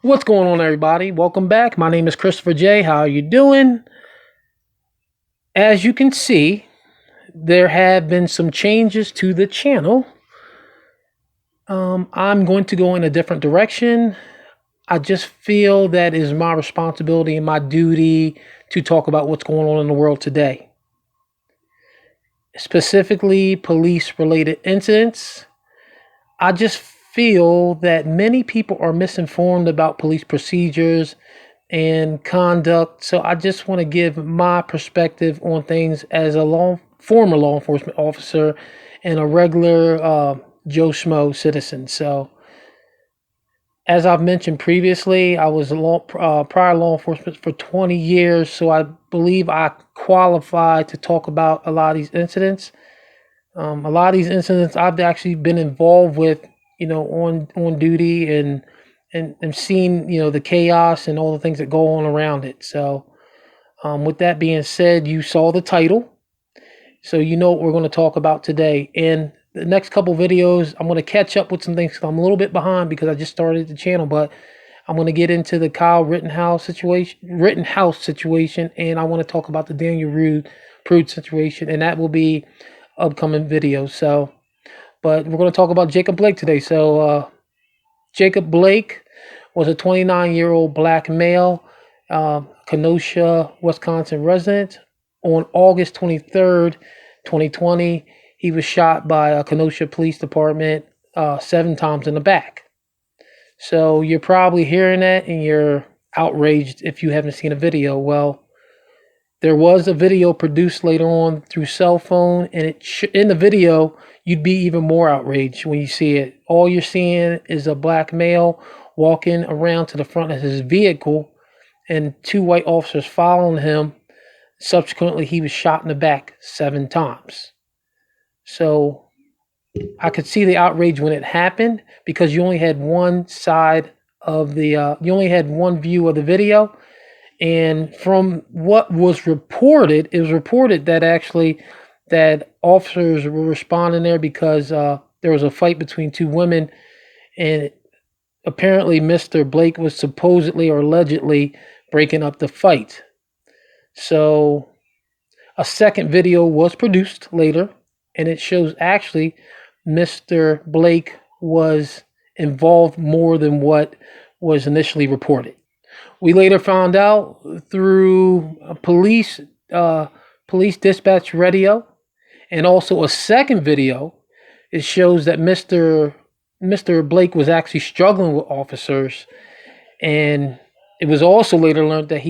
What's going on, everybody? Welcome back. My name is Christopher J. How are you doing? As you can see, there have been some changes to the channel. I'm going to go in a different direction. I just feel that it is my responsibility and my duty to talk about what's going on in the world today, specifically police related incidents. I just feel that many people are misinformed about police procedures and conduct. So I just want to give my perspective on things as a former law enforcement officer and a regular Joe Schmo citizen. So as I've mentioned previously, I was prior law enforcement for 20 years. So I believe I qualify to talk about a lot of these incidents. A lot of these incidents I've actually been involved with, on duty and seen, the chaos and all the things that go on around it. So, with that being said, you saw the title, so you know what we're going to talk about today. And the next couple videos, I'm going to catch up with some things. I'm a little bit behind because I just started the channel, but I'm going to get into the Kyle Rittenhouse situation, and I want to talk about the Daniel Prude situation, and that will be upcoming videos. So, but we're going to talk about Jacob Blake today. So, Jacob Blake was a 29-year-old black male, Kenosha, Wisconsin resident. On August 23rd, 2020, he was shot by a Kenosha Police Department 7 times in the back. So you're probably hearing that and you're outraged if you haven't seen a video. Well, there was a video produced later on through cell phone, and in the video, you'd be even more outraged when you see it. All you're seeing is a black male walking around to the front of his vehicle and 2 white officers following him. Subsequently, he was shot in the back 7 times. So I could see the outrage when it happened because you only had one side of you only had one view of the video. And from what was reported, it was reported that actually that officers were responding there because there was a fight between 2 women, and apparently Mr. Blake was supposedly or allegedly breaking up the fight. So a second video was produced later, and it shows actually Mr. Blake was involved more than what was initially reported. We later found out through police dispatch radio, and also a second video. It shows that Mr. Blake was actually struggling with officers, and it was also later learned that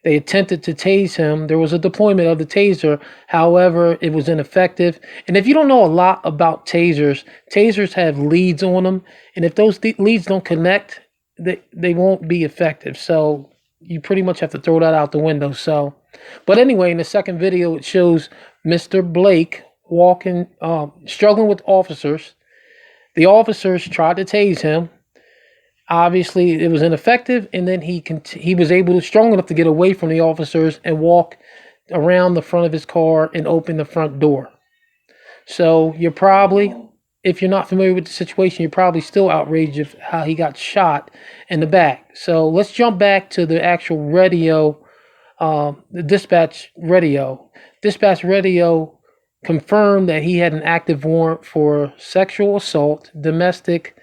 they attempted to tase him. There was a deployment of the taser. However, it was ineffective. And if you don't know a lot about tasers have leads on them. And if those leads don't connect, they won't be effective. So you pretty much have to throw that out the window. So, but anyway, in the second video, it shows Mr. Blake walking, struggling with officers. The officers tried to tase him. Obviously, it was ineffective, and then he was strong enough to get away from the officers and walk around the front of his car and open the front door. So you're probably, if you're not familiar with the situation, you're probably still outraged of how he got shot in the back. So let's jump back to the actual radio, the dispatch radio. Dispatch radio confirmed that he had an active warrant for sexual assault, domestic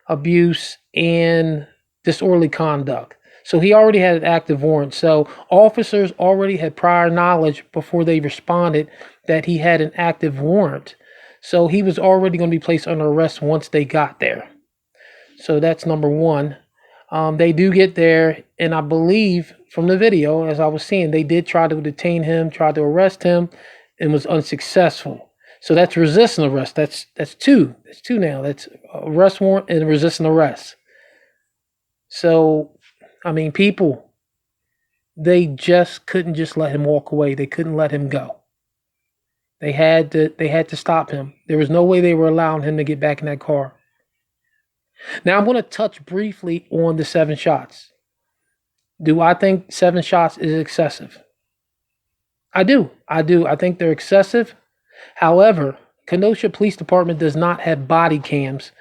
abuse, and disorderly conduct. So he already had an active warrant. So officers already had prior knowledge before they responded that he had an active warrant. So he was already going to be placed under arrest once they got there. So that's number one. They do get there, and I believe from the video, as I was seeing, they did try to detain him, tried to arrest him, and was unsuccessful. So that's resisting arrest. That's 2. That's 2 now. That's arrest warrant and resisting arrest. So, I mean, people, they just couldn't just let him walk away. They couldn't let him go. They had to stop him. There was no way they were allowing him to get back in that car. Now I'm going to touch briefly on the 7 shots. Do I think 7 shots is excessive? I do. I think they're excessive. However, Kenosha Police Department does not have body cams.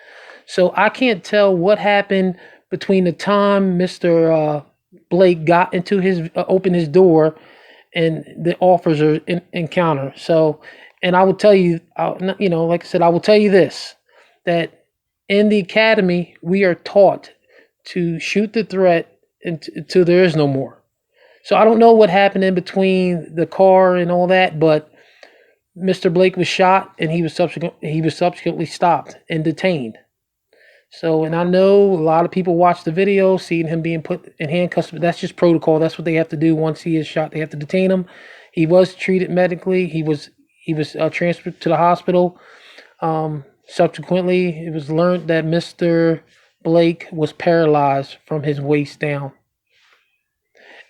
So I can't tell what happened between the time Mr. Blake got into his opened his door and the officer encounter. So, and I will tell you, like I said, I will tell you this, that in the academy we are taught to shoot the threat until there is no more. So I don't know what happened in between the car and all that, but Mr. Blake was shot and he was subsequently stopped and detained. So, and I know a lot of people watch the video, seeing him being put in handcuffs, but that's just protocol. That's what they have to do once he is shot. They have to detain him. He was treated medically. He was transferred to the hospital. Subsequently, it was learned that Mr. Blake was paralyzed from his waist down.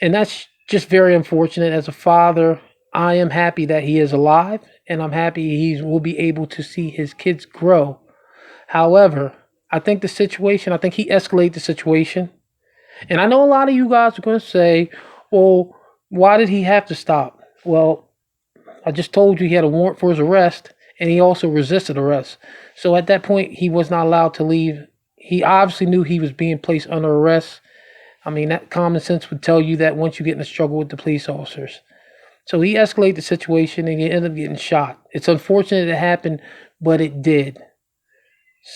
And that's just very unfortunate. As a father, I am happy that he is alive, and I'm happy he will be able to see his kids grow. However, I think he escalated the situation. And I know a lot of you guys are going to say, well, why did he have to stop? Well, I just told you he had a warrant for his arrest, and he also resisted arrest. So at that point, he was not allowed to leave. He obviously knew he was being placed under arrest. I mean, that common sense would tell you that once you get in a struggle with the police officers. So he escalated the situation and he ended up getting shot. It's unfortunate it happened, but it did.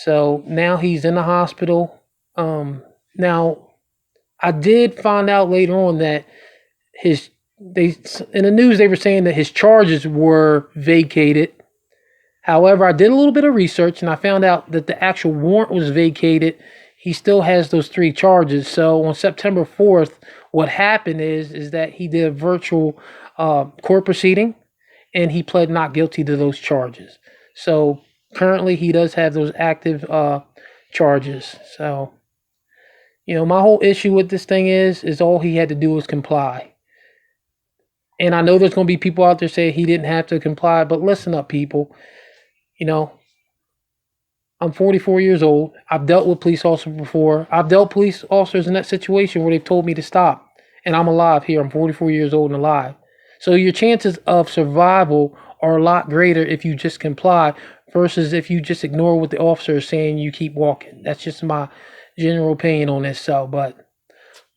So now he's in the hospital. Now, I did find out later on that in the news they were saying that his charges were vacated. However, I did a little bit of research and I found out that the actual warrant was vacated. He still has those 3 charges. So on September 4th, what happened is that he did a virtual court proceeding and he pled not guilty to those charges. So currently he does have those active charges. So, my whole issue with this thing is all he had to do was comply. And I know there's going to be people out there saying he didn't have to comply, but listen up, people. I'm 44 years old. I've dealt with police officers before. I've dealt police officers in that situation where they've told me to stop. And I'm alive here. I'm 44 years old and alive. So your chances of survival are a lot greater if you just comply versus if you just ignore what the officer is saying, you keep walking. That's just my general opinion on this. So, but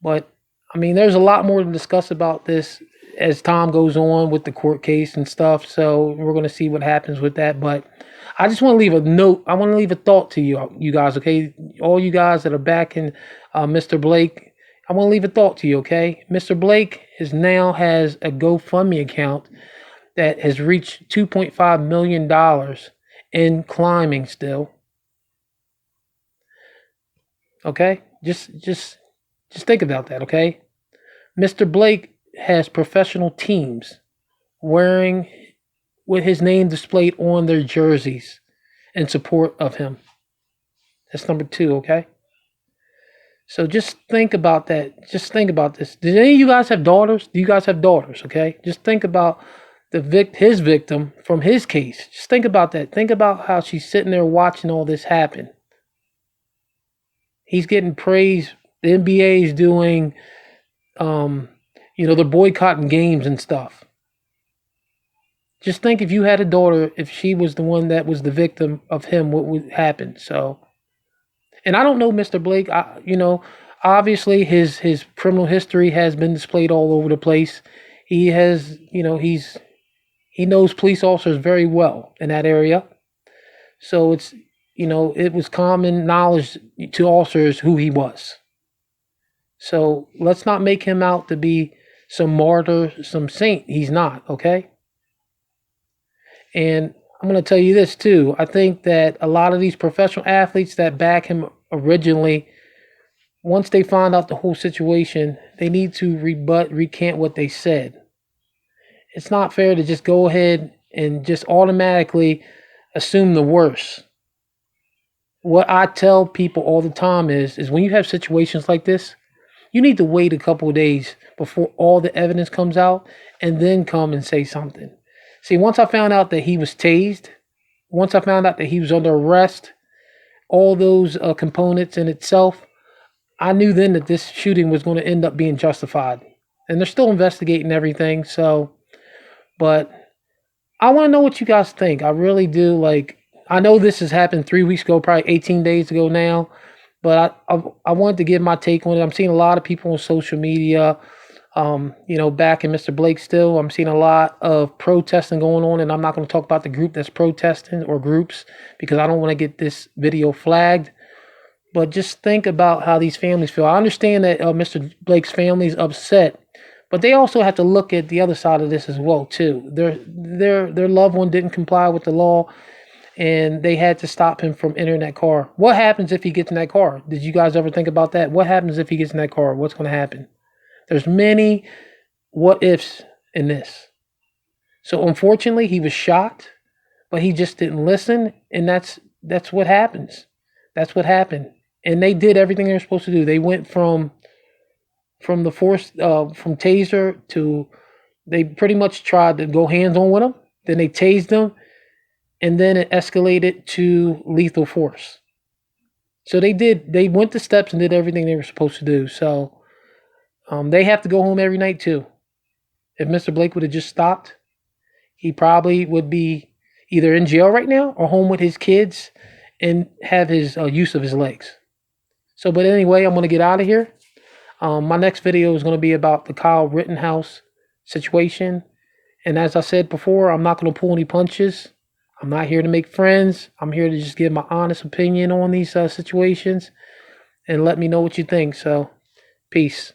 I mean, there's a lot more to discuss about this as time goes on with the court case and stuff. So we're going to see what happens with that. But I just want to leave a note. I want to leave a thought to you guys, okay? All you guys that are backing Mr. Blake, I want to leave a thought to you, okay? Mr. Blake now has a GoFundMe account that has reached $2.5 million in climbing still. Okay? Just think about that, okay? Mr. Blake has professional teams wearing with his name displayed on their jerseys in support of him. That's number 2, okay? So just think about that. Just think about this. Did any of you guys have daughters? Do you guys have daughters, okay? Just think about his victim from his case. Just think about that. Think about how she's sitting there watching all this happen. He's getting praise. The NBA is doing, they're boycotting games and stuff. Just think if you had a daughter, if she was the one that was the victim of him, what would happen? So, and I don't know Mr. Blake. Obviously his criminal history has been displayed all over the place. He has, he knows police officers very well in that area. So it's, it was common knowledge to officers who he was. So let's not make him out to be some martyr, some saint. He's not, okay? And I'm going to tell you this too. I think that a lot of these professional athletes that back him originally, once they find out the whole situation, they need to recant what they said. It's not fair to just go ahead and just automatically assume the worst. What I tell people all the time is when you have situations like this, you need to wait a couple of days before all the evidence comes out and then come and say something. See, once I found out that he was tased, once I found out that he was under arrest, all those components in itself, I knew then that this shooting was going to end up being justified. And they're still investigating everything. So, but I want to know what you guys think. I really do. I know this has happened 3 weeks ago, probably 18 days ago now. But I wanted to give my take on it. I'm seeing a lot of people on social media, back in Mr. Blake still. I'm seeing a lot of protesting going on, and I'm not going to talk about the group that's protesting or groups because I don't want to get this video flagged. But just think about how these families feel. I understand that Mr. Blake's family is upset, but they also have to look at the other side of this as well too. Their loved one didn't comply with the law, and they had to stop him from entering that car. What happens if he gets in that car? Did you guys ever think about that? What happens if he gets in that car? What's going to happen? There's many what ifs in this. So unfortunately, he was shot, but he just didn't listen, and that's what happens. That's what happened. And they did everything they were supposed to do. They went from the force from taser to they pretty much tried to go hands on with him. Then they tased him, and then it escalated to lethal force. So they went the steps and did everything they were supposed to do. So they have to go home every night too. If Mr. Blake would have just stopped, he probably would be either in jail right now or home with his kids and have his use of his legs. So, but anyway, I'm going to get out of here. My next video is going to be about the Kyle Rittenhouse situation. And as I said before, I'm not going to pull any punches. I'm not here to make friends. I'm here to just give my honest opinion on these situations and let me know what you think. So, peace.